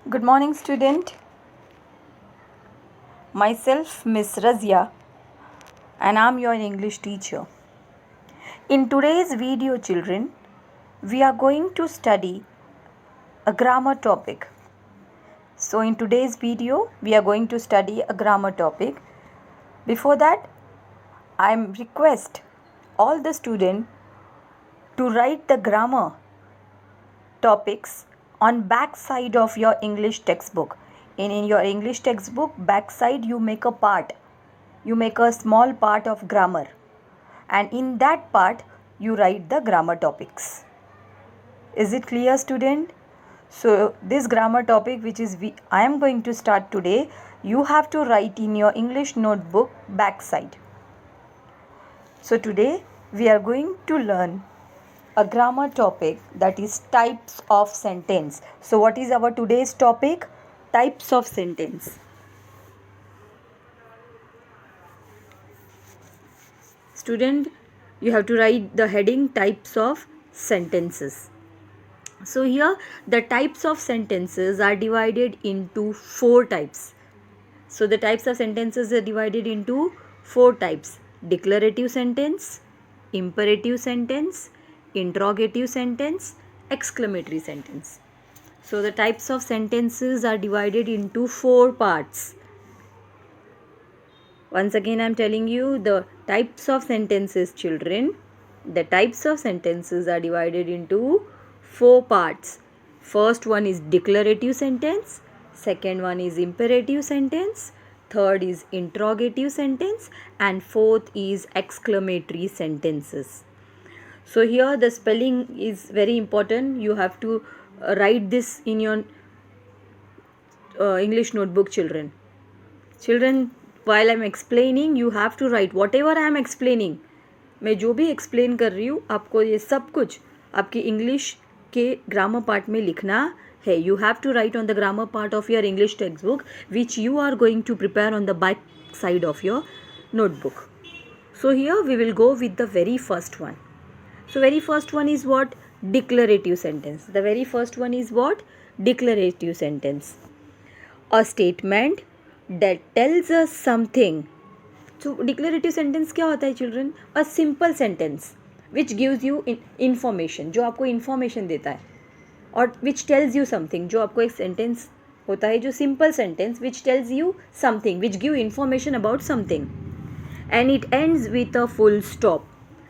Good morning, student. Myself, Miss Razia, and I'm your English teacher. In today's video, children, we are going to study a grammar topic. So, in today's video, we are going to study a grammar topic. Before that, I request all the students to write the grammar topics on back side of your English textbook. In your English textbook, back side you make a part. You make a small part of grammar, and in that part you write the grammar topics. Is it clear, student? So this grammar topic which is I am going to start today, you have to write in your English notebook back side. So today we are going to learn a grammar topic, that is types of sentence. So what is our today's topic? Types of sentence. Student, you have to write the heading types of sentences. So here the types of sentences are divided into 4 types. So the types of sentences are divided into 4 types: declarative sentence, imperative sentence, interrogative sentence, exclamatory sentence. So the types of sentences are divided into 4 parts. Once again I am telling you the types of sentences, children. The types of sentences are divided into 4 parts. First one is declarative sentence, second one is imperative sentence, third is interrogative sentence, and fourth is exclamatory sentences. So here the spelling is very important. You have to write this in your English notebook, children. Children, while I am explaining, you have to write whatever I am explaining. मैं जो भी explain कर रही हूँ आपको ये सब कुछ आपकी इंग्लिश के ग्रामर पार्ट में लिखना है. You have to write on the grammar part of your English textbook which you are going to prepare on the back side of your notebook. So here we will go with the very first one. So very first one is what? Declarative sentence. The very first one is what? Declarative sentence. A statement that tells us something. So declarative sentence क्या होता है, children? A simple sentence which gives you information, जो आपको information देता है, और which tells you something, जो आपको एक sentence होता है जो simple sentence which tells you something, which give information about something, and it ends with a full stop,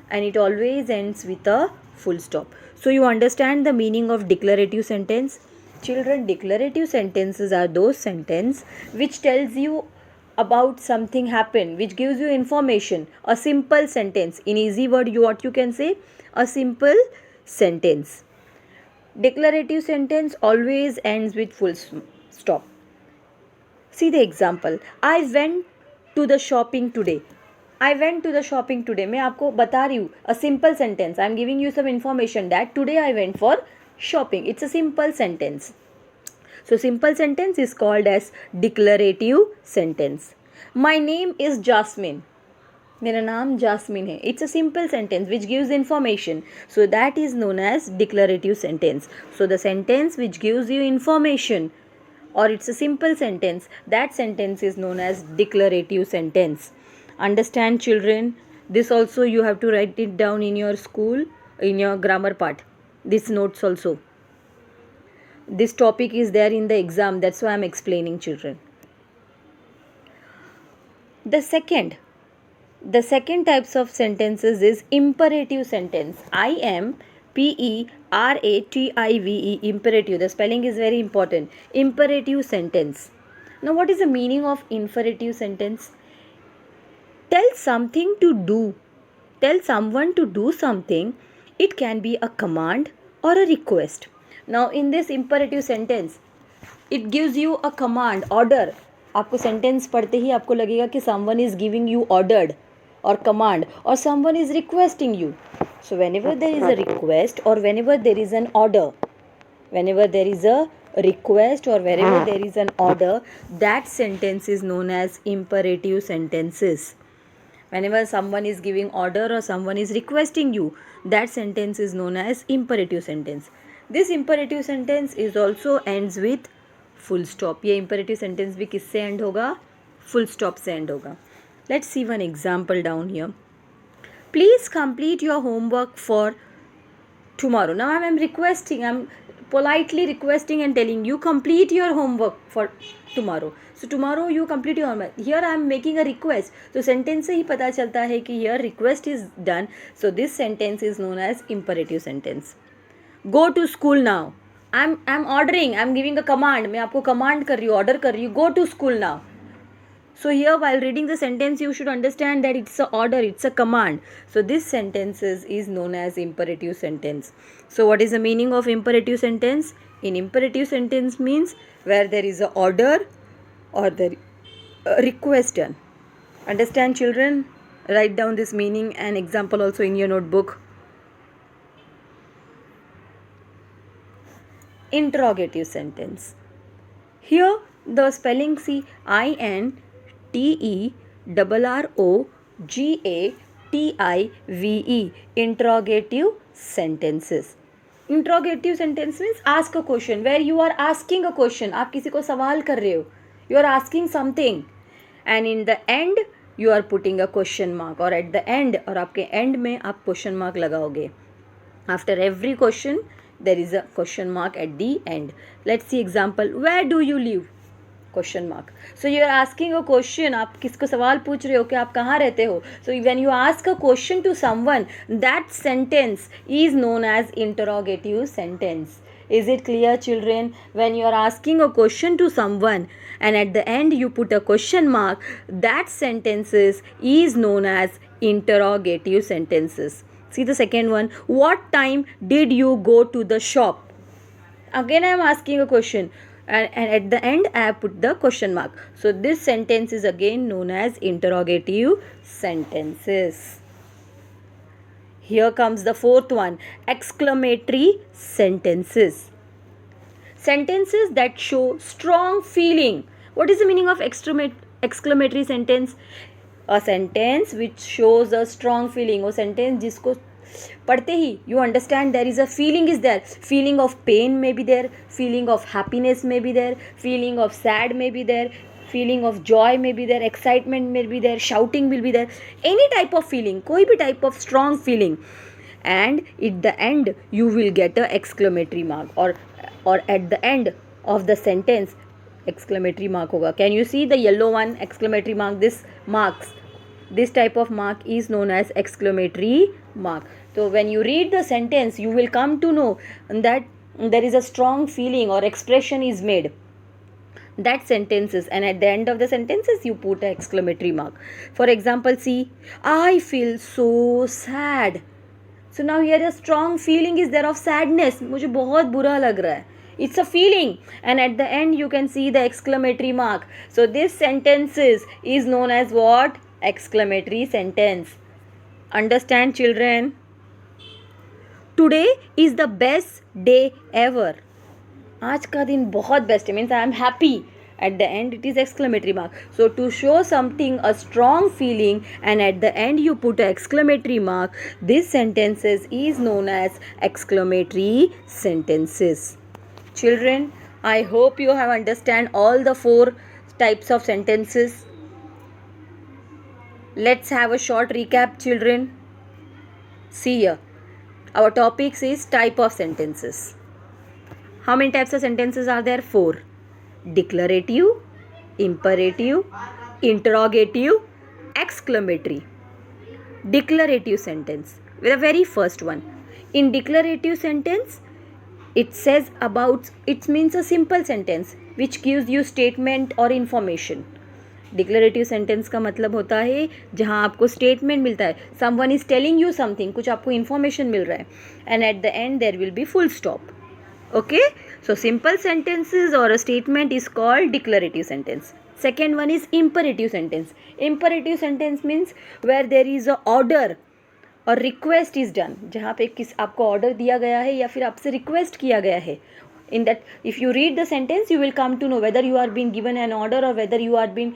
and it always ends with a full stop. So you understand the meaning of declarative sentence? Children, declarative sentences are those sentences which tells you about something happened, which gives you information. A simple sentence. In easy word, what you can say? A simple sentence. Declarative sentence always ends with full stop. See the example. I went to the shopping today. I went to the shopping today. मैं आपको बता रही हूँ. A simple sentence. I am giving you some information that today I went for shopping. It's a simple sentence. So simple sentence is called as declarative sentence. My name is Jasmine. मेरा नाम jasmine है. It's a simple sentence which gives information. So that is known as declarative sentence. So the sentence which gives you information, or it's a simple sentence, that sentence is known as declarative sentence. Understand, children? This also you have to write it down in your school, in your grammar part. This notes also. This topic is there in the exam. That's why I am explaining, children. The second types of sentences is imperative sentence. imperative. Imperative. The spelling is very important. Imperative sentence. Now what is the meaning of imperative sentence? Tell something to do. Tell someone to do something. It can be a command or a request. Now in this imperative sentence, it gives you a command, order. आपको sentence पढ़ते ही आपको लगेगा कि someone is giving you ordered or command, or someone is requesting you. So whenever there is a request or whenever there is an order, whenever there is a request or wherever there is an order, that sentence is known as imperative sentences. Whenever someone is giving order or someone is requesting you, that sentence is known as imperative sentence. This imperative sentence is also ends with full stop. ये imperative sentence भी किससे and होगा? Full stop से and होगा. Let's see one example down here. Please complete your homework for tomorrow. Now I'm requesting, I'm politely requesting and telling you complete your homework for tomorrow. So tomorrow you complete your homework. Here I'm making a request. So sentence से ही पता चलता है कि here request is done. So this sentence is known as imperative sentence. Go to school now. I'm ordering, I'm giving a command. मैं आपको command कर रही हूँ, order कर रही हूँ. Go to school now. So here while reading the sentence you should understand that it's a order, it's a command. So this sentence is known as imperative sentence. So what is the meaning of imperative sentence? In imperative sentence means where there is a order or the request done. Understand children? Write down this meaning and example also in your notebook. Interrogative sentence. Here the spelling see INTERROGATIVE. Interrogative sentences. Interrogative sentence means ask a question, where you are asking a question. आप किसी को सवाल कर रहे हो. You are asking something and in the end you are putting a question mark, or at the end और आपके end में आप question mark लगाओगे. After every question there is a question mark at the end. Let's see example. Where do you live? Question mark. So you are asking a question. आप किसको सवाल पूछ रहे हो कि आप कहाँ रहते हो. So when you ask a question to someone, that sentence is known as interrogative sentence. Is it clear children? When you are asking a question to someone and at the end you put a question mark, that sentences is known as interrogative sentences. See the second one. What time did you go to the shop? Again I am asking a question and at the end I have put the question mark. So this sentence is again known as interrogative sentences. Here comes the fourth one. Exclamatory sentences. Sentences that show strong feeling. What is the meaning of exclamatory sentence? A sentence which shows a strong feeling. वो sentence जिसको पढ़ते ही you understand there is a feeling is there. Feeling of pain may be there, feeling of happiness may be there, feeling of sad may be there, feeling of joy may be there, excitement may be there, shouting will be there. Any type of feeling, कोई भी type of strong feeling. And at the end you will get a exclamatory mark, or at the end of the sentence exclamatory mark होगा. Can you see the yellow one exclamatory mark? This marks, this type of mark is known as exclamatory mark. So when you read the sentence you will come to know that there is a strong feeling or expression is made. That sentences, and at the end of the sentences you put an exclamatory mark. For example, see, I feel so sad. So now here a strong feeling is there of sadness. मुझे बहुत बुरा लग रहा है. It's a feeling, and at the end you can see the exclamatory mark. So this sentences is known as what? Exclamatory sentence. Understand children? Today is the best day ever. आज का दिन बहुत बेस्ट है, means I am happy. At the end it is exclamatory mark. So to show something a strong feeling and at the end you put a exclamatory mark, this sentences is known as exclamatory sentences. Children, I hope you have understand all the 4 types of sentences. Let's have a short recap children. See here, our topics is type of sentences. How many types of sentences are there? 4. Declarative, imperative, interrogative, exclamatory. Declarative sentence. The very first one. In declarative sentence, it says about, it means a simple sentence which gives you statement or information. Declarative sentence का मतलब होता है जहाँ आपको statement मिलता है. Someone is telling you something, कुछ आपको इन्फॉर्मेशन मिल रहा है, and at the end there will be full stop. Okay, so simple sentences or a statement is called declarative sentence. Second one is imperative sentence. Imperative sentence means where there is a order or request is done. जहाँ पे किस आपको order दिया गया है या फिर आपसे रिक्वेस्ट किया गया है. In that, if you read the sentence, you will come to know whether you are being given an order or whether you are being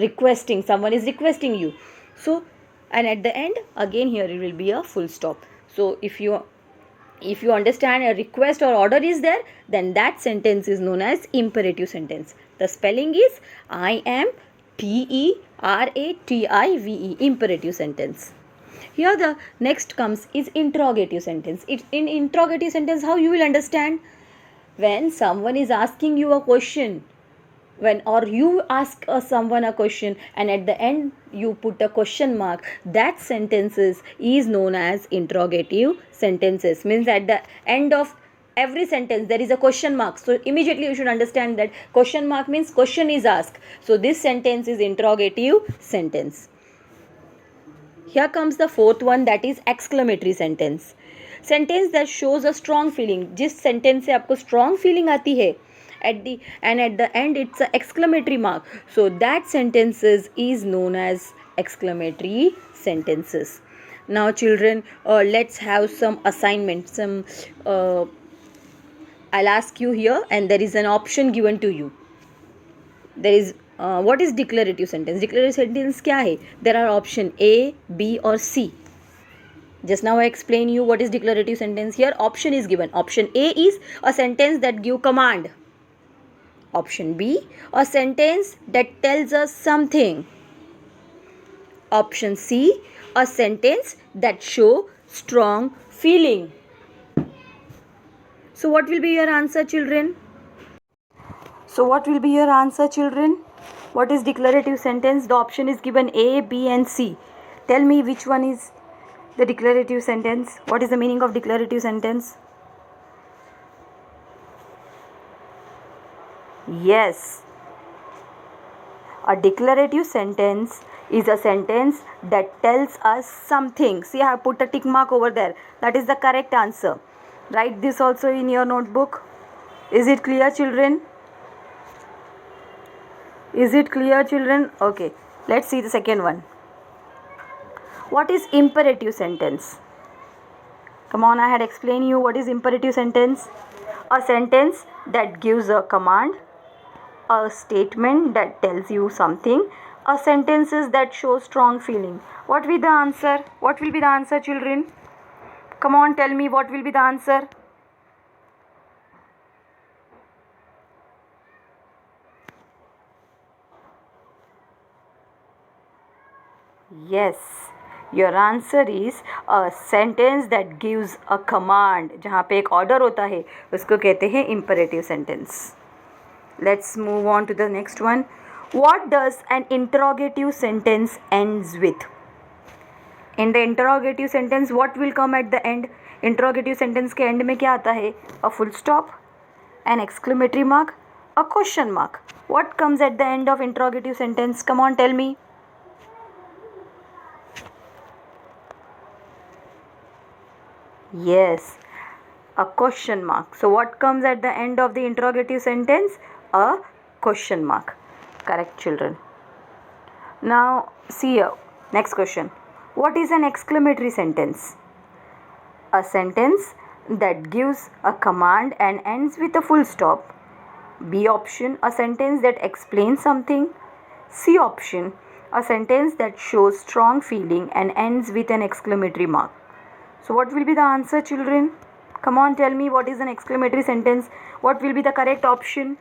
requesting. Someone is requesting you. So, and at the end, again here it will be a full stop. So, if you If you understand a request or order is there, then that sentence is known as imperative sentence. The spelling is IMPERATIVE, imperative sentence. Here the next comes is interrogative sentence. In interrogative sentence, how you will understand? When someone is asking you a question, or you ask someone a question and at the end you put a question mark, that sentences is known as interrogative sentences. Means at the end of every sentence there is a question mark, so immediately you should understand that question mark means question is asked. So this sentence is interrogative sentence. Here comes the fourth one, that is exclamatory sentence. Sentence that shows a strong feeling. जिस sentence से आपको strong feeling आती है, at the end it's a exclamatory mark, so that sentences is known as exclamatory sentences. Now children, let's have some assignment. I'll ask you here and there is an option given to you. There is what is declarative sentence? Declarative sentence क्या है? There are option A, B or C. Just now I explain you what is declarative sentence. Here option is given. Option A is a sentence that give command. Option B, a sentence that tells us something. Option C, a sentence that show strong feeling. So what will be your answer, children? What is declarative sentence? The option is given A, B and C. Tell me which one is the declarative sentence. What is the meaning of declarative sentence? Yes. A declarative sentence is a sentence that tells us something. See, I have put a tick mark over there. That is the correct answer. Write this also in your notebook. Is it clear, children? Okay. Let's see the second one. What is imperative sentence? Come on, I had explained you what is imperative sentence. A sentence that gives a command, a statement that tells you something, a sentences that show strong feeling. What will be the answer? Children? Come on, tell me what will be the answer. Yes, your answer is a sentence that gives a command. जहाँ पे एक order होता है उसको कहते हैं imperative sentence. Let's move on to the next one. What does an interrogative sentence ends with? In the interrogative sentence, what will come at the end? Interrogative sentence के end में क्या आता है? A full stop, an exclamatory mark, a question mark. What comes at the end of interrogative sentence? Come on, tell me. Yes, a question mark. So what comes at the end of the interrogative sentence? A question mark. Correct, children. Now see here. Next question. What is an exclamatory sentence? A sentence that gives a command and ends with a full stop. B option, a sentence that explains something. C option, a sentence that shows strong feeling and ends with an exclamatory mark. So what will be the answer, children? Come on, tell me what is an exclamatory sentence. What will be the correct option?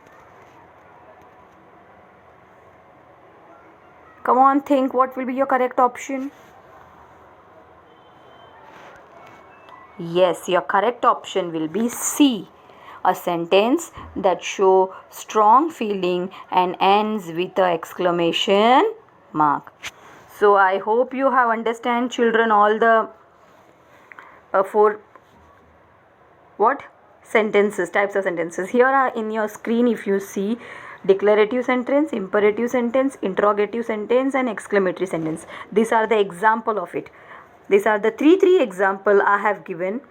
Come on, think what will be your correct option. Yes, your correct option will be C. A sentence that show strong feeling and ends with an exclamation mark. So I hope you have understand, children, all the four sentences, types of sentences. Here are in your screen, if you see, declarative sentence, imperative sentence, interrogative sentence and exclamatory sentence. These are the example of it. These are the three example I have given.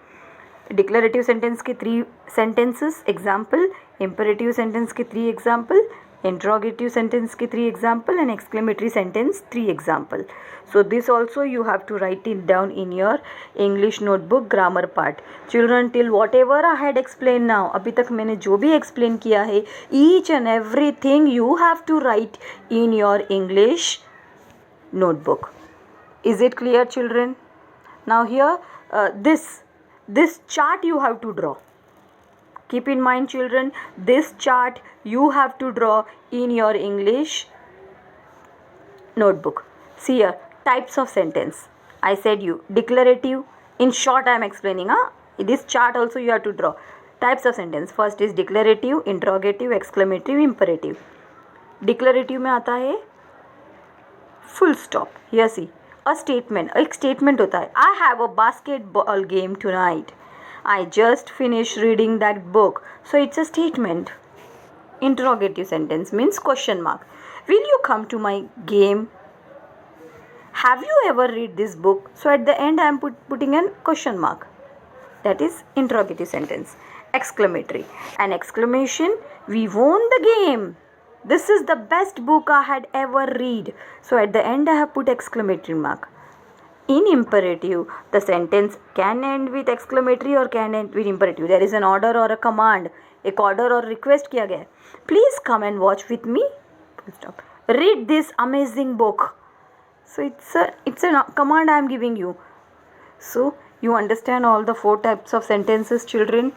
Declarative sentence के 3 sentences example, imperative sentence के 3 example, interrogative sentence के 3 example and exclamatory sentence 3 example. So this also you have to write it down in your English notebook grammar part. Children, till whatever I had explained now, अभी तक मैंने जो भी explain किया है, each and everything you have to write in your English notebook. Is it clear, children? Now here This chart you have to draw. Keep in mind, children, this chart you have to draw in your English notebook. See here, types of sentence. I said you, declarative. In short, I am explaining. This chart also you have to draw. Types of sentence. First is declarative, interrogative, exclamative, imperative. Declarative में आता है full stop. Here see, a statement. एक statement होता है. I have a basketball game tonight. I just finished reading that book. So it's a statement. Interrogative sentence means question mark. Will you come to my game? Have you ever read this book? So at the end I am putting a question mark. That is interrogative sentence. Exclamatory. An exclamation. We won the game. This is the best book I had ever read. So at the end I have put exclamatory mark. In imperative, the sentence can end with exclamatory or can end with imperative. There is an order or a command. एक order or request किया गया है. Please come and watch with me. Stop. Read this amazing book. So it's a command I am giving you. So you understand all the 4 types of sentences, children.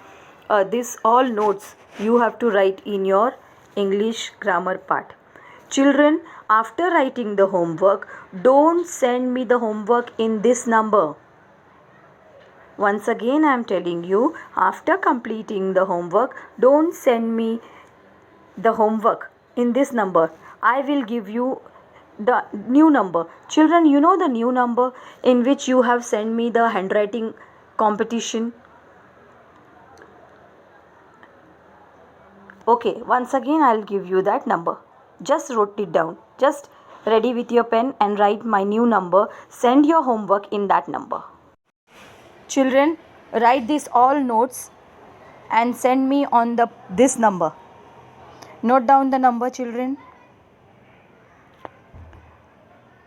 This all notes you have to write in your English grammar part. Children, after writing the homework, don't send me the homework in this number. Once again I am telling you, after completing the homework, don't send me the homework in this number. I will give you the new number. Children, you know the new number in which you have sent me the handwriting competition. Okay, once again I will give you that number. Just wrote it down. Just ready with your pen and write my new number. Send your homework in that number. Children, write this all notes and send me on this number. Note down the number, children.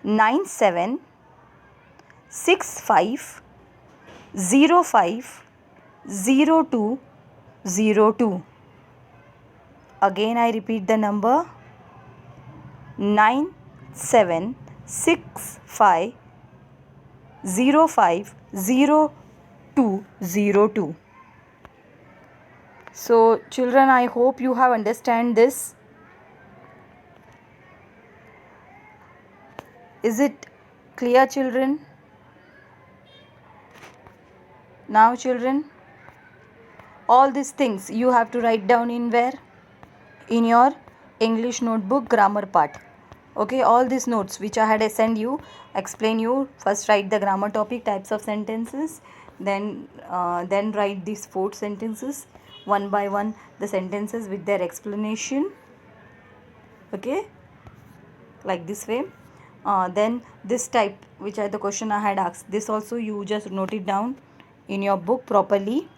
9765050202. Again I repeat the number. 9765050202. So children, I hope you have understand this. Is it clear, children? Now children, all these things you have to write down in where? In your English notebook grammar part. Okay, all these notes which I had sent you, explain you. First write the grammar topic, types of sentences, then write these 4 sentences one by one, the sentences with their explanation. Okay, like this way. Then this type, which are the question I had asked, this also you just note it down in your book properly.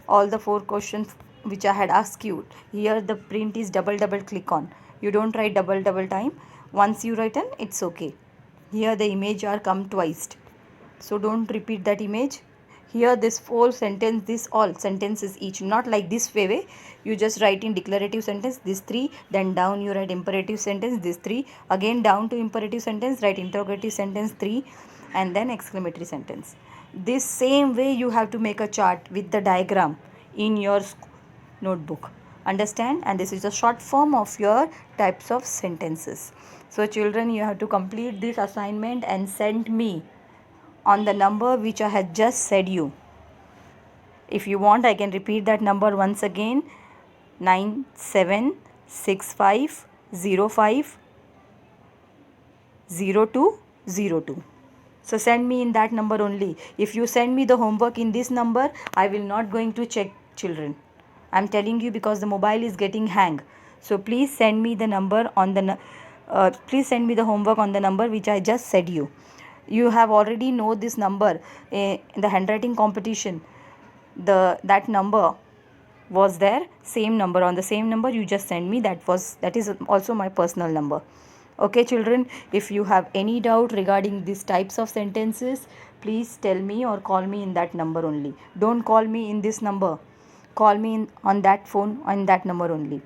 All the 4 questions which I had asked you. Here the print is double click on. You don't write double time. Once you written, it's okay. Here the image are come twice. So don't repeat that image. Here this 4 sentence, this all sentences each, not like this way. You just write in declarative sentence this 3, then down you write imperative sentence this 3, again down to imperative sentence write interrogative sentence 3, and then exclamatory sentence. This same way you have to make a chart with the diagram in your notebook. Understand? And this is a short form of your types of sentences. So children, you have to complete this assignment and send me on the number which I had just said you. If you want, I can repeat that number once again. 9765050202. So send me in that number only. If you send me the homework in this number, I will not going to check, children. I am telling you because the mobile is getting hang. So please send me the number on the please send me the homework on the number which I just said you. You have already know this number in the handwriting competition. That number was there, same number, on the same number you just send me, that is also my personal number. Okay children, if you have any doubt regarding these types of sentences, please tell me or call me in that number only. Don't call me in this number. Call me on that phone, on that number only.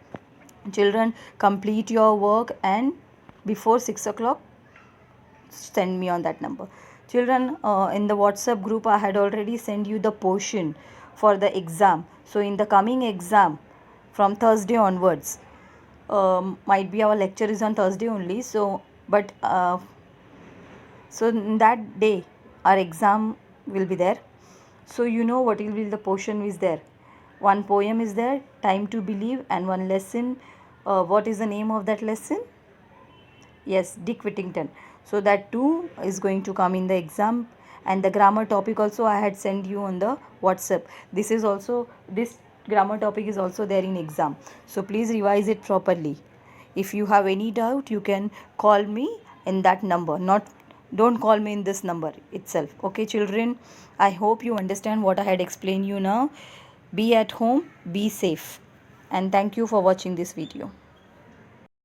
Children, complete your work and before 6 o'clock send me on that number. Children, in the WhatsApp group I had already sent you the portion for the exam. So in the coming exam from Thursday onwards, might be our lecture is on Thursday only, so but so in that day our exam will be there. So you know what will be the portion is there. One poem is there, Time to Believe, and one lesson. What is the name of that lesson? Yes, Dick Whittington. So that too is going to come in the exam, and the grammar topic also I had sent you on the WhatsApp. This grammar topic is also there in exam. So please revise it properly. If you have any doubt, you can call me in that number. Don't call me in this number itself. Okay, children. I hope you understand what I had explained you now. Be at home, be safe, and thank you for watching this video.